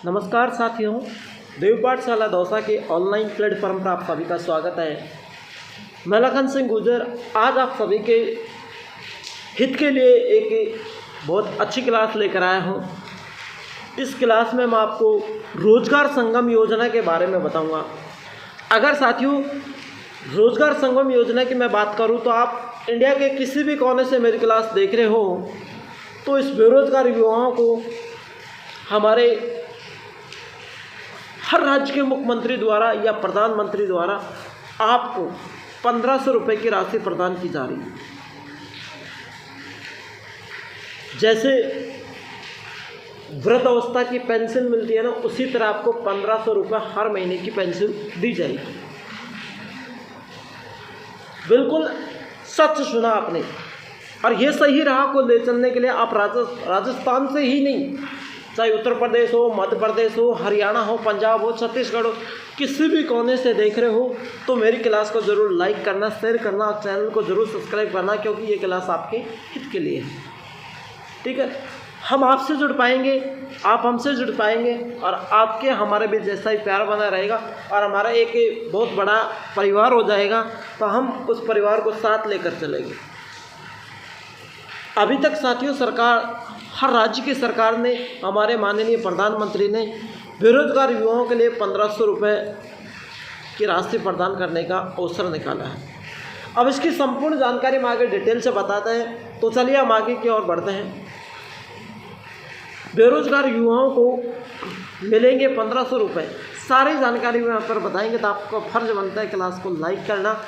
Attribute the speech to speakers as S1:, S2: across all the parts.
S1: नमस्कार साथियों, देव पाठशाला दौसा के ऑनलाइन प्लेटफॉर्म पर आप सभी का स्वागत है। मैं लखन सिंह गुजर आज आप सभी के हित के लिए एक बहुत अच्छी क्लास लेकर आया हूं। इस क्लास में मैं आपको रोजगार संगम योजना के बारे में बताऊंगा। अगर साथियों रोजगार संगम योजना की मैं बात करूं तो आप इंडिया के किसी भी कोने से मेरी क्लास देख रहे हो तो इस बेरोजगार युवाओं को हमारे हर राज्य के मुख्यमंत्री द्वारा या प्रधानमंत्री द्वारा आपको 1500 रुपये की राशि प्रदान की जा रही है। जैसे वृद्धावस्था की पेंशन मिलती है ना, उसी तरह आपको 1500 रुपये हर महीने की पेंशन दी जाएगी। बिल्कुल सच सुना आपने, और ये सही राह को ले चलने के लिए आप राजस्थान से ही नहीं, चाहे उत्तर प्रदेश हो, मध्य प्रदेश हो, हरियाणा हो, पंजाब हो, छत्तीसगढ़ हो, किसी भी कोने से देख रहे हो तो मेरी क्लास को ज़रूर लाइक करना, शेयर करना और चैनल को ज़रूर सब्सक्राइब करना, क्योंकि ये क्लास आपके हित के लिए है। ठीक है, हम आपसे जुड़ पाएंगे, आप हमसे जुड़ पाएंगे और आपके हमारे बीच जैसा ही प्यार बना रहेगा और हमारा एक बहुत बड़ा परिवार हो जाएगा, तो हम उस परिवार को साथ लेकर चलेंगे। अभी तक साथियों सरकार, हर राज्य की सरकार ने, हमारे माननीय प्रधानमंत्री ने बेरोजगार युवाओं के लिए 1500 रुपये की राशि प्रदान करने का अवसर निकाला है। अब इसकी संपूर्ण जानकारी हम आगे डिटेल से बताते हैं, तो चलिए हम आगे की ओर बढ़ते हैं। बेरोजगार युवाओं को मिलेंगे 1500 रुपये, सारी जानकारी में यहाँ पर बताएंगे, तो आपका फर्ज बनता है क्लास को लाइक करना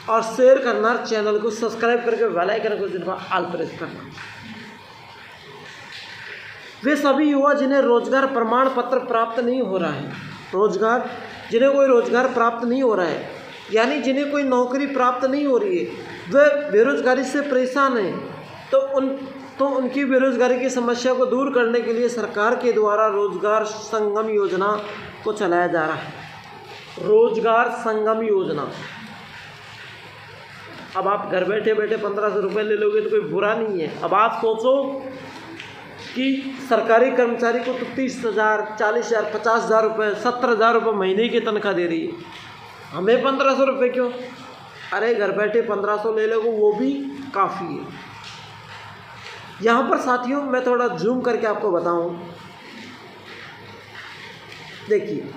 S1: और शेयर करना, चैनल को सब्सक्राइब करके बेल आइकन को जिनका ऑल प्रेस करना। वे सभी युवा जिन्हें रोजगार प्रमाण पत्र प्राप्त नहीं हो रहा है, जिन्हें कोई रोजगार प्राप्त नहीं हो रहा है, यानी जिन्हें कोई नौकरी प्राप्त नहीं हो रही है, वे बेरोजगारी से परेशान हैं, तो उनकी बेरोजगारी की समस्या को दूर करने के लिए सरकार के द्वारा रोजगार संगम योजना को चलाया जा रहा है। रोजगार संगम योजना। अब आप घर बैठे बैठे 1500 रुपये ले लोगे तो कोई बुरा नहीं है। अब आप सोचो कि सरकारी कर्मचारी को तो 30,000, 40,000, 50,000 रुपये, 70,000 रुपये महीने की तनख्वाह दे रही है, हमें 1500 रुपये क्यों? अरे घर बैठे 1500 ले लोगे, वो भी काफ़ी है। यहाँ पर साथियों मैं थोड़ा जूम करके आपको बताऊँ। देखिए,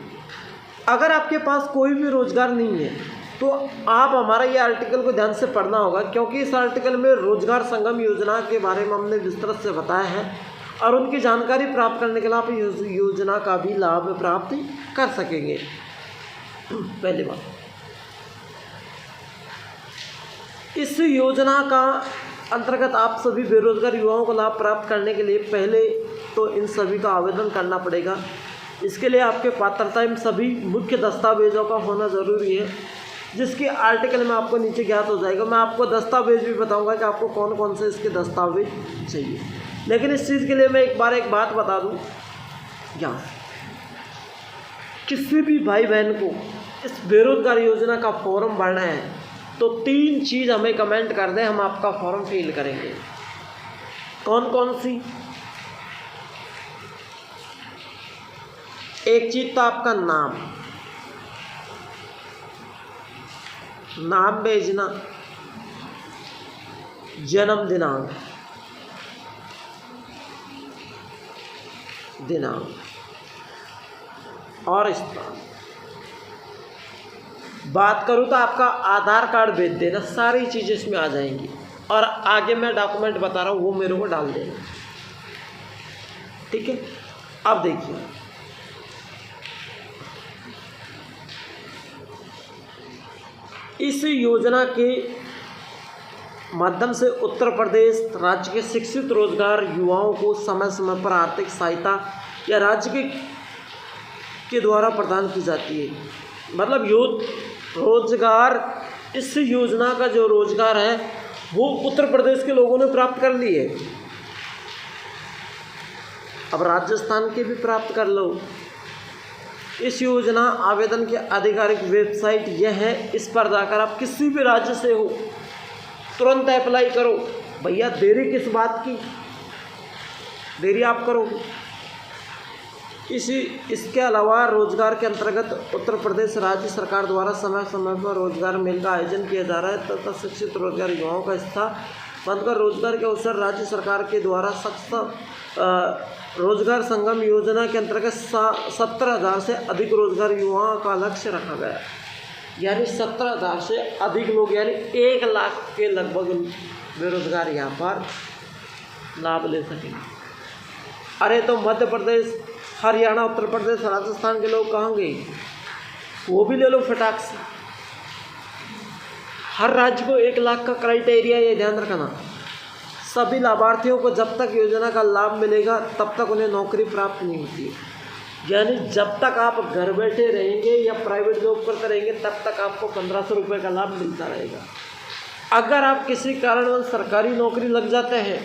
S1: अगर आपके पास कोई भी रोज़गार नहीं है तो आप हमारा ये आर्टिकल को ध्यान से पढ़ना होगा, क्योंकि इस आर्टिकल में रोजगार संगम योजना के बारे में हमने विस्तृत से बताया है और उनकी जानकारी प्राप्त करने के लिए आप इस योजना का भी लाभ प्राप्त कर सकेंगे। पहली बात, इस योजना का अंतर्गत आप सभी बेरोजगार युवाओं को लाभ प्राप्त करने के लिए पहले तो इन सभी का आवेदन करना पड़ेगा। इसके लिए आपके पात्रता एवं सभी मुख्य दस्तावेजों का होना ज़रूरी है, जिसकी आर्टिकल में आपको नीचे ज्ञात हो जाएगा। मैं आपको दस्तावेज भी बताऊंगा कि आपको कौन कौन से इसके दस्तावेज चाहिए, लेकिन इस चीज़ के लिए मैं एक बात बता दूं, यहाँ किसी भी भाई बहन को इस बेरोजगार योजना का फॉर्म भरना है तो 3 चीज़ हमें कमेंट कर दें, हम आपका फॉर्म फिल करेंगे। कौन कौन सी? एक चीज़ तो आपका नाम भेजना, जन्म दिनांक और स्थान। बात करूँ तो आपका आधार कार्ड भेज देना, सारी चीज़ें इसमें आ जाएंगी और आगे मैं डॉक्यूमेंट बता रहा हूँ वो मेरे को डाल देना। ठीक है, अब देखिए, इस योजना के माध्यम से उत्तर प्रदेश राज्य के शिक्षित रोजगार युवाओं को समय समय पर आर्थिक सहायता या राज्य के द्वारा प्रदान की जाती है। मतलब रोजगार, इस योजना का जो रोजगार है वो उत्तर प्रदेश के लोगों ने प्राप्त कर ली है। अब राजस्थान के भी प्राप्त कर लो। इस योजना आवेदन की आधिकारिक वेबसाइट यह है, इस पर जाकर आप किसी भी राज्य से हो तुरंत अप्लाई करो। भैया देरी किस बात की, देरी आप करोगे। इसके अलावा रोजगार के अंतर्गत उत्तर प्रदेश राज्य सरकार द्वारा समय समय पर रोजगार मेल का आयोजन किया जा रहा है तथा शिक्षित रोजगार युवाओं का हिस्सा बनकर रोजगार के अवसर राज्य सरकार के द्वारा रोजगार संगम योजना के अंतर्गत 17,000 से अधिक रोजगार युवाओं का लक्ष्य रखा गया है। यानी 17,000 से अधिक लोग यानी 1 लाख के लगभग बेरोजगार यहाँ पर लाभ ले सकेंगे। अरे तो मध्य प्रदेश, हरियाणा, उत्तर प्रदेश, राजस्थान के लोग कहाँ गए? वो भी ले लो फटाक से। हर राज्य को 1 लाख का क्राइटेरिया ये ध्यान रखना। सभी लाभार्थियों को जब तक योजना का लाभ मिलेगा तब तक उन्हें नौकरी प्राप्त नहीं होती है। यानी जब तक आप घर बैठे रहेंगे या प्राइवेट जॉब करते रहेंगे तब तक आपको 1,500 रुपये का लाभ मिलता रहेगा। अगर आप किसी कारणवश सरकारी नौकरी लग जाते हैं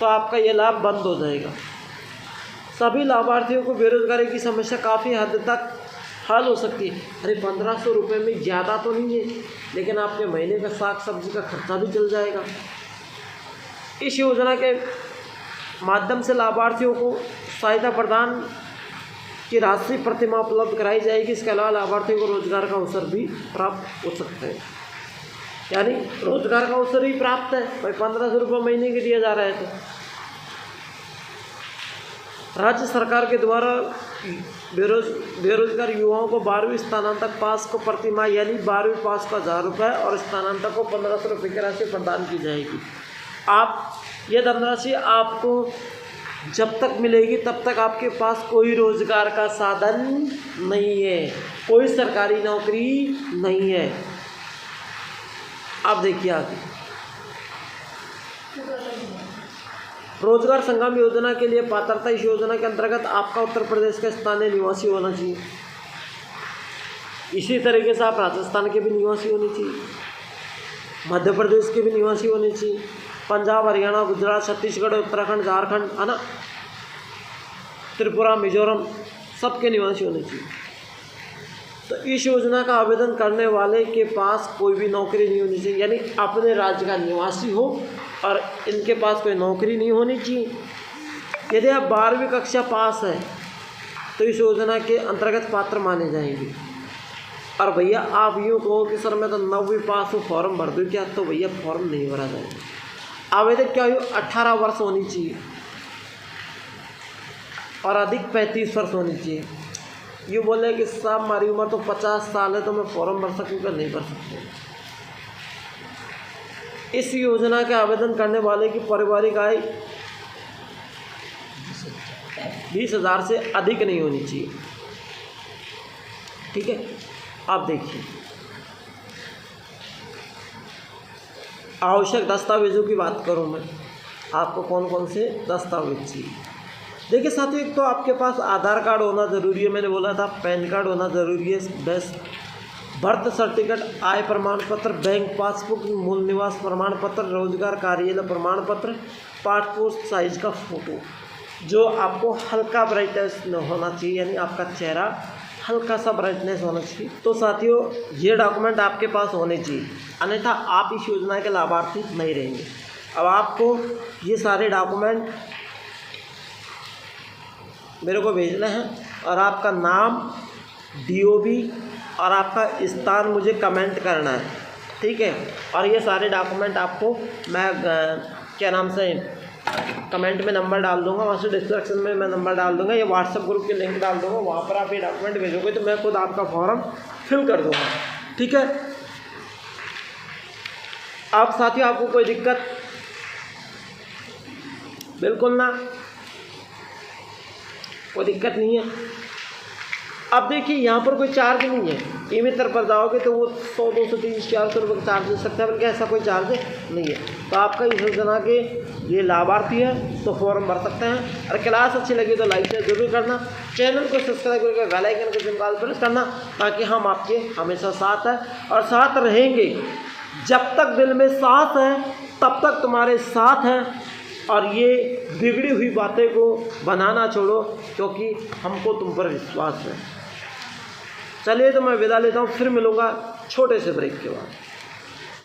S1: तो आपका ये लाभ बंद हो जाएगा। सभी लाभार्थियों को बेरोजगारी की समस्या काफ़ी हद तक हल हो सकती है। अरे 1,500 रुपये में ज़्यादा तो नहीं है, लेकिन आपके महीने का साग सब्जी का खर्चा भी चल जाएगा। इस योजना के माध्यम से लाभार्थियों को सहायता प्रदान की राशि प्रतिमाह उपलब्ध कराई जाएगी। इसके अलावा लाभार्थियों को रोजगार का अवसर भी प्राप्त हो सकता है। यानी रोजगार का अवसर ही प्राप्त है भाई, 1,500 रुपये महीने के दिया जा रहा है। तो राज्य सरकार के द्वारा बेरोजगार युवाओं को 12वीं स्नातक पास को प्रतिमाह यानी 12वीं पास को 1,000 रुपये और स्नातक को 1,500 रुपये की राशि प्रदान की जाएगी। आप ये धनराशि आपको जब तक मिलेगी तब तक आपके पास कोई रोजगार का साधन नहीं है, कोई सरकारी नौकरी नहीं है। आप देखिए आगे, रोजगार संगम योजना के लिए पात्रता। इस योजना के अंतर्गत आपका उत्तर प्रदेश का स्थानीय निवासी होना चाहिए। इसी तरीके से आप राजस्थान के भी निवासी होने चाहिए, मध्य प्रदेश के भी निवासी होने चाहिए, पंजाब, हरियाणा, गुजरात, छत्तीसगढ़, उत्तराखंड, झारखंड, है ना, त्रिपुरा, मिजोरम, सबके निवासी होने चाहिए। तो इस योजना का आवेदन करने वाले के पास कोई भी नौकरी नहीं होनी चाहिए, यानी अपने राज्य का निवासी हो और इनके पास कोई नौकरी नहीं होनी चाहिए। यदि आप 12वीं कक्षा पास है तो इस योजना के अंतर्गत पात्र माने जाएंगे। और भैया आप यूँ कहो कि सर मैं तो 9वीं पास हूँ, फॉर्म भर दूँ क्या? तो भैया फॉर्म नहीं भरा जाएगा। आवेदक की आयु 18 वर्ष होनी चाहिए और अधिक 35 वर्ष होनी चाहिए। यूँ बोले कि साहब हमारी उम्र तो 50 साल है तो मैं फॉर्म भर सकूँगा? नहीं भर सकते। इस योजना के आवेदन करने वाले की पारिवारिक आय 20,000 से अधिक नहीं होनी चाहिए। ठीक है, आप देखिए आवश्यक दस्तावेजों की बात करूं मैं, आपको कौन कौन से दस्तावेज चाहिए। देखिए साथियों, एक तो आपके पास आधार कार्ड होना ज़रूरी है, मैंने बोला था पैन कार्ड होना ज़रूरी है, बेस्ट बर्थ सर्टिफिकेट, आय प्रमाण पत्र, बैंक पासबुक, मूल निवास प्रमाण पत्र, रोजगार कार्यालय प्रमाण पत्र, पासपोर्ट साइज का फ़ोटो जो आपको हल्का ब्राइटनेस होना चाहिए, यानी आपका चेहरा हल्का सा ब्राइटनेस होना चाहिए। तो साथियों ये डॉक्यूमेंट आपके पास होने चाहिए, अन्यथा आप इस योजना के लाभार्थी नहीं रहेंगे। अब आपको ये सारे डॉक्यूमेंट मेरे को भेजना है और आपका नाम, DOB और आपका स्थान मुझे कमेंट करना है, ठीक है। और ये सारे डॉक्यूमेंट आपको मैं क्या नाम से कमेंट में नंबर डाल दूंगा, वहाँ से डिस्क्रिप्शन में मैं नंबर डाल दूंगा, ये व्हाट्सएप ग्रुप की लिंक डाल दूंगा, वहाँ पर आप ये डॉक्यूमेंट भेजोगे तो मैं खुद आपका फॉर्म फिल कर दूंगा, ठीक है। आप साथियों आपको कोई दिक्कत बिल्कुल ना, कोई दिक्कत नहीं है। अब देखिए यहाँ पर कोई चार्ज नहीं है, ई-मित्र पर जाओगे तो वो 100, 200, 300, 400 रुपये का चार्ज ले सकते हैं, बल्कि ऐसा कोई चार्ज नहीं है। तो आपका इस योजना के ये लाभार्थी है तो फॉर्म भर सकते हैं। और क्लास अच्छी लगी तो लाइक शेयर जरूर करना, चैनल को सब्सक्राइब करके बेल आइकन को चिपका प्रेस करना, ताकि हम आपके हमेशा साथ हैं और साथ रहेंगे। जब तक दिल में सांस है तब तक तुम्हारे साथ हैं। और ये बिगड़ी हुई बातें को बनाना छोड़ो, क्योंकि हमको तुम पर विश्वास है। चलिए तो मैं विदा लेता हूँ, फिर मिलूँगा छोटे से ब्रेक के बाद।